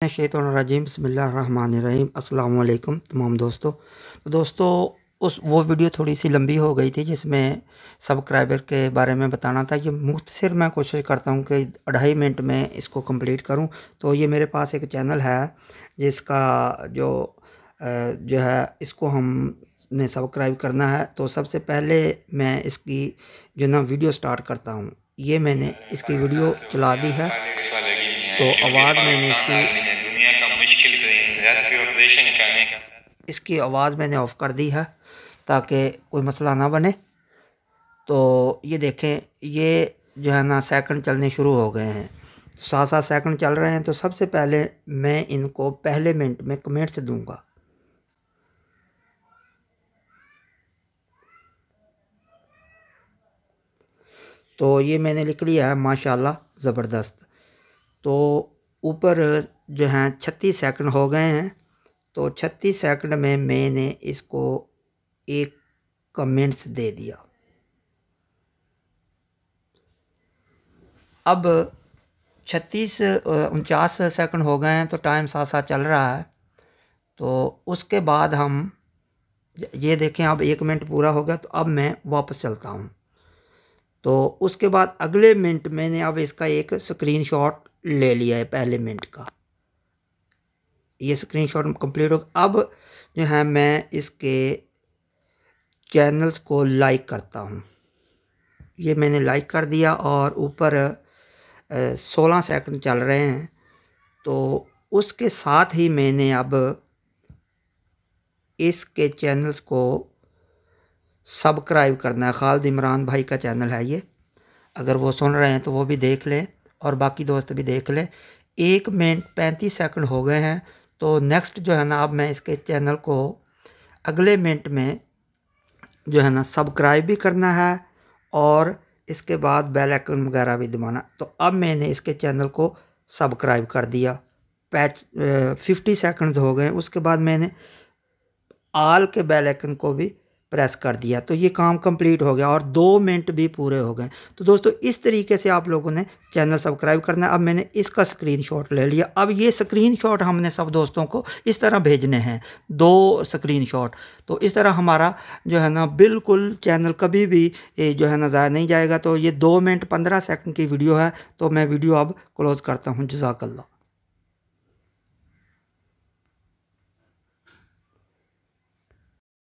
शैतानुर्रजीम बिस्मिल्लाहिर्रहमानिर्रहीम। अस्सलाम वालेकुम तमाम दोस्तों। तो दोस्तों वो वीडियो थोड़ी सी लंबी हो गई थी जिसमें सब्सक्राइबर के बारे में बताना था। ये मुख्तसर मैं कोशिश करता हूँ कि 2.5 मिनट में इसको कंप्लीट करूँ। तो ये मेरे पास एक चैनल है जिसका जो है इसको हमने सब्सक्राइब करना है। तो सबसे पहले मैं इसकी जो ना वीडियो स्टार्ट करता हूँ। ये मैंने इसकी वीडियो चला दी है तो आवाज़ मैंने इसकी आवाज़ मैंने ऑफ़ कर दी है ताकि कोई मसला ना बने। तो ये देखें, ये जो है ना सेकंड चलने शुरू हो गए हैं, 7-7 सेकंड चल रहे हैं। तो सबसे पहले मैं इनको पहले मिनट में कमेंट्स दूंगा। तो ये मैंने लिख लिया है माशाल्लाह ज़बरदस्त। तो ऊपर जो हैं 36 सेकंड हो गए हैं। तो 36 सेकंड में मैंने इसको एक कमेंट्स दे दिया। अब 49 सेकंड हो गए हैं तो टाइम साथ साथ चल रहा है। तो उसके बाद हम ये देखें, अब 1 मिनट पूरा हो गया। तो अब मैं वापस चलता हूँ। तो उसके बाद अगले मिनट मैंने अब इसका एक स्क्रीनशॉट ले लिया है पहले मिनट का। ये स्क्रीनशॉट कंप्लीट हो। अब जो है मैं इसके चैनल्स को लाइक करता हूँ। ये मैंने लाइक कर दिया और ऊपर 16 सेकंड चल रहे हैं। तो उसके साथ ही मैंने अब इसके चैनल्स को सब्सक्राइब करना है। खालिद इमरान भाई का चैनल है ये, अगर वो सुन रहे हैं तो वो भी देख लें और बाकी दोस्त भी देख लें। 1 मिनट 35 सेकंड हो गए हैं। तो नेक्स्ट जो है ना, अब मैं इसके चैनल को अगले मिनट में जो है ना सब्सक्राइब भी करना है और इसके बाद बेल आइकन वगैरह भी दबाना। तो अब मैंने इसके चैनल को सब्सक्राइब कर दिया। 50 सेकंड्स हो गए। उसके बाद मैंने आल के बेल आइकन को भी प्रेस कर दिया। तो ये काम कंप्लीट हो गया और 2 मिनट भी पूरे हो गए। तो दोस्तों इस तरीके से आप लोगों ने चैनल सब्सक्राइब करना है। अब मैंने इसका स्क्रीनशॉट ले लिया। अब ये स्क्रीनशॉट हमने सब दोस्तों को इस तरह भेजने हैं, 2 स्क्रीनशॉट। तो इस तरह हमारा जो है ना बिल्कुल चैनल कभी भी जो है ना ज़ाया नहीं जाएगा। तो ये 2 मिनट 15 सेकंड की वीडियो है। तो मैं वीडियो अब क्लोज़ करता हूँ। जज़ाकल्लाह।